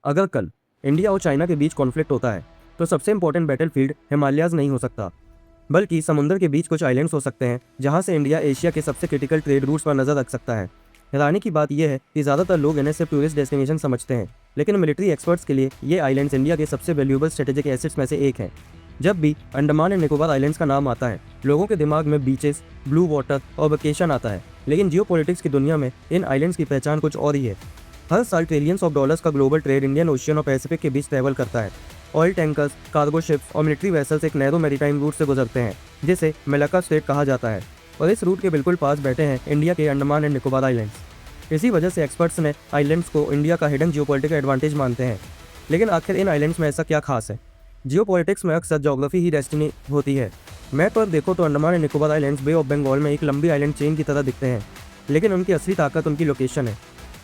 अगर कल इंडिया और चाइना के बीच कॉन्फ्लिक्ट होता है तो सबसे इंपॉर्टेंट बैटलफील्ड हिमालयाज नहीं हो सकता, बल्कि समुद्र के बीच कुछ आइलैंड्स हो सकते हैं जहां से इंडिया एशिया के सबसे क्रिटिकल ट्रेड रूट्स पर नजर रख सकता है। हैरानी की बात यह है कि ज़्यादातर लोग इन्हें सिर्फ टूरिस्ट डेस्टिनेशन समझते हैं, लेकिन मिलिट्री एक्सपर्ट्स के लिए ये आइलैंड्स इंडिया के सबसे वैल्यूएबल स्ट्रेटेजिक एसेट्स में से एक है। जब भी अंडमान एंड निकोबार आइलैंड्स का नाम आता है, लोगों के दिमाग में बीचेस, ब्लू वाटर और वेकेशन आता है, लेकिन जियोपॉलिटिक्स की दुनिया में इन आइलैंड्स की पहचान कुछ और ही है। हर साल ट्रिलियंस ऑफ डॉलर्स का ग्लोबल ट्रेड इंडियन ओशियन और पैसिफिक के बीच ट्रैवल करता है। ऑयल टैंकर्स, कार्गो शिप्स और मिलिट्री वेसल्स एक नैरो मैरीटाइम रूट से गुजरते हैं जिसे मलाक्का स्ट्रेट कहा जाता है, और इस रूट के बिल्कुल पास बैठे हैं इंडिया के अंडमान एंड निकोबार आइलैंड्स। इसी वजह से एक्सपर्ट्स ने आइलैंड्स को इंडिया का हिडन जियोपॉलिटिकल एडवांटेज मानते हैं। लेकिन आखिर इन आइलैंड्स में ऐसा क्या खास है? जियोपॉलिटिक्स में अक्सर ज्योग्राफी ही डेस्टिनी होती है। मैप पर देखो तो Andaman and Nicobar islands bay of Bengal में एक लंबी आइलैंड चेन की तरह दिखते हैं, लेकिन उनकी असली ताकत उनकी लोकेशन है।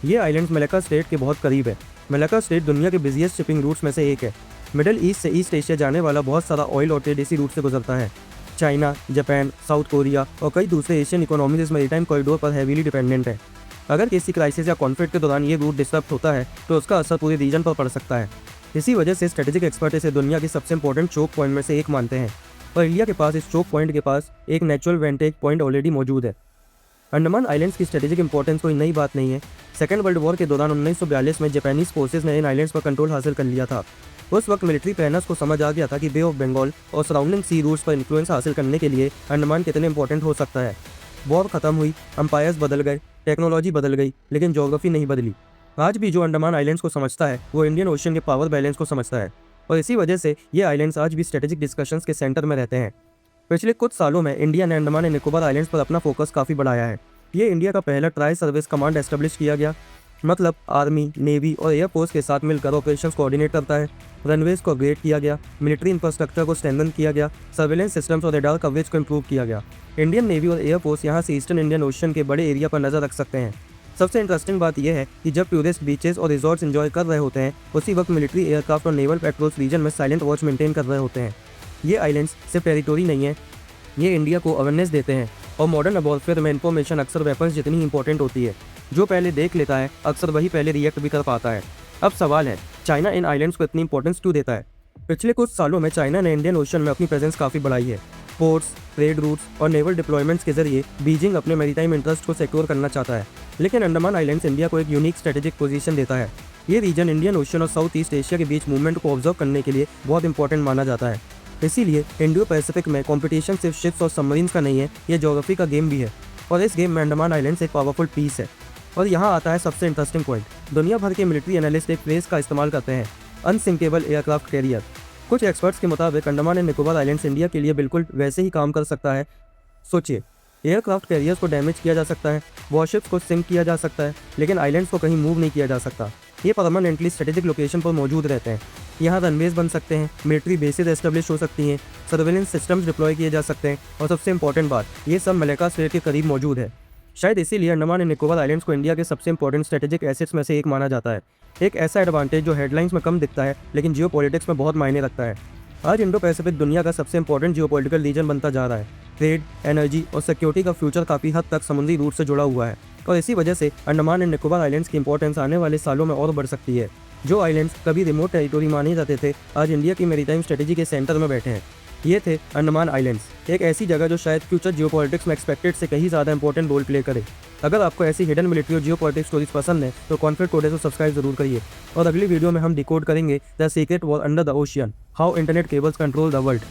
ये आइलैंड्स मलाक्का स्ट्रेट के बहुत करीब है। मलाक्का स्ट्रेट दुनिया के बिजिएस्ट शिपिंग रूट्स में से एक है। मिडिल ईस्ट से ईस्ट एशिया जाने वाला बहुत सारा ऑयल और ट्रेड इसी रूट से गुजरता है। चाइना, जापान, साउथ कोरिया और कई दूसरे एशियन इकोनॉमीज इस मैरीटाइम कॉरिडोर पर हैवीली डिपेंडेंट है। अगर किसी क्राइसिस या कॉन्फ्लिक्ट के दौरान ये रूट डिस्टर्ब होता है तो उसका असर पूरे रीजन पर पड़ सकता है। इसी वजह से स्ट्रेटेजिक एक्सपर्ट इसे दुनिया की सबसे इंपॉर्टेंट चोक पॉइंट में से एक मानते हैं, और इंडिया के पास इस चोक पॉइंट के पास एक नेचुरल वेंटेज पॉइंट ऑलरेडी मौजूद है। अंडमान आइलैंड्स की स्ट्रेटेजिक इंपॉर्टेंस कोई नई बात नहीं है। सेकेंड वर्ल्ड वॉर के दौरान 1942 में जापानीज फोर्सेज ने इन आइलैंड्स पर कंट्रोल हासिल कर लिया था। उस वक्त मिलिट्री प्लानर्स को समझ आ गया था कि बे ऑफ बंगाल और सराउंडिंग सी रूट्स पर इन्फ्लुएंस हासिल करने के लिए अंडमान कितने इंपॉर्टेंट हो सकता है। वॉर खत्म हुई, अंपायर्स बदल गए, टेक्नोलॉजी बदल गई, लेकिन ज्योग्राफी नहीं बदली। आज भी जो अंडमान आइलैंड्स को समझता है वो इंडियन ओशियन के पावर बैलेंस को समझता है, और इसी वजह से ये आइलैंड्स आज भी स्ट्रेटेजिक डिस्कशंस के सेंटर में रहते हैं। पिछले कुछ सालों में इंडिया ने अंडमान एंड निकोबार आइलैंड्स पर अपना फोकस काफ़ी बढ़ाया है। ये इंडिया का पहला ट्राई सर्विस कमांड एस्टेब्लिश किया गया, मतलब आर्मी, नेवी और एयरफोर्स के साथ मिलकर ऑपरेशंस कोऑर्डिनेट करता है। रनवेज को अपग्रेड किया गया, मिलिट्री इंफ्रास्ट्रक्चर को स्ट्रेंथन किया गया, सर्वेलेंस सिस्टम्स और रडार कवरेज को इंप्रूव किया गया। इंडियन नेवी और एयरफोर्स यहाँ से ईस्टर्न इंडियन ओशन के बड़े एरिया पर नजर रख सकते हैं। सबसे इंटरेस्टिंग बात यह है कि जब टूरिस्ट बीचेस और रिजॉर्ट्स एंजॉय कर रहे होते हैं, उसी वक्त मिलिट्री एयरक्राफ्ट और नेवल पेट्रोल्स रीजन में साइलेंट वॉच मेंटेन कर रहे होते हैं। ये आइलैंड्स सिर्फ टेरिटोरी नहीं है, ये इंडिया को अवेयरनेस देते हैं, और मॉडर्न वॉरफेयर में इंफॉर्मेशन अक्सर वेपन्स जितनी इंपॉर्टेंट होती है। जो पहले देख लेता है अक्सर वही पहले रिएक्ट भी कर पाता है। अब सवाल है, चाइना इन आइलैंड्स को इतनी इंपॉर्टेंस क्यों देता है? पिछले कुछ सालों में चाइना ने इंडियन ओशन में अपनी प्रेजेंस काफ़ी बढ़ाई है। पोर्ट्स, ट्रेड रूट्स और नेवल डिप्लॉयमेंट्स के जरिए बीजिंग अपने मैरीटाइम इंटरेस्ट को सिक्योर करना चाहता है, लेकिन अंडमान आइलैंड्स इंडिया को एक यूनिक स्ट्रेटेजिक पोजीशन देता है। ये रीजन इंडियन ओशन और साउथ ईस्ट एशिया के बीच मूवमेंट को ऑब्जर्व करने के लिए बहुत इंपॉर्टेंट माना जाता है। इसीलिए इंडो पैसिफिक में कंपटीशन सिर्फ शिप्स और सबमरीन्स का नहीं है, ये ज्योग्राफी का गेम भी है, और इस गेम में अंडमान आइलैंड्स एक पावरफुल पीस है। और यहाँ आता है सबसे इंटरेस्टिंग पॉइंट। दुनिया भर के मिलिट्री एनालिस्ट एक फ्रेज का इस्तेमाल करते हैं, अनसिंकेबल एयरक्राफ्ट कैरियर। कुछ एक्सपर्ट्स के मुताबिक Andaman and Nicobar islands India के लिए बिल्कुल वैसे ही काम कर सकता है। सोचिए, एयरक्राफ्ट कैरियर्स को डैमेज किया जा सकता है, वॉरशिप्स को सिंक किया जा सकता है, लेकिन आइलैंड्स को कहीं मूव नहीं किया जा सकता। ये परमानेंटली स्ट्रेटेजिक लोकेशन पर मौजूद रहते हैं। यहाँ रनवेज बन सकते हैं, मिलिट्री बेसिस एस्टेब्लिश हो सकती हैं, सर्वेलेंस सिस्टम्स डिप्लॉय किए जा सकते हैं, और सबसे इंपॉर्टेंट बात, ये सब मलाक्का स्ट्रेट के करीब मौजूद है। शायद इसीलिए अंडमान एंड निकोबार आइलैंड्स को इंडिया के सबसे इंपॉर्टेंट स्ट्रेटेजिक एसेट्स में से एक माना जाता है। एक ऐसा एडवांटेज जो हेडलाइंस में कम दिखता है, लेकिन जियोपॉलिटिक्स में बहुत मायने रखता है। आज इंडो पैसिफिक दुनिया का सबसे इंपॉर्टेंट जियोपॉलिटिकल रीजन बनता जा रहा है। ट्रेड, एनर्जी और सिक्योरिटी का फ्यूचर काफ़ी हद तक समुद्री रूट से जुड़ा हुआ है, और इसी वजह से अंडमान एंड निकोबार आइलैंड्स की इंपॉर्टेंस आने वाले सालों में और बढ़ सकती है। जो आइलैंड्स कभी रिमोट टेरिटोरी माने जाते थे, आज इंडिया की मैरीटाइम स्ट्रेटेजी के सेंटर में बैठे हैं। ये थे अंडमान आइलैंड्स, एक ऐसी जगह जो शायद फ्यूचर जियोपॉलिटिक्स में एक्सपेक्टेड से कहीं ज़्यादा इंपॉर्टेंट रोल प्ले करे। अगर आपको ऐसी हिडन मिलिट्री और जियोपॉलिटिक्स स्टोरीज पसंद है तो कॉन्फ्लिक्ट कोडेक्स को सब्सक्राइब जरूर करिए, और अगली वीडियो में हम डिकोड करेंगे the secret war under the ocean, how internet cables control the world.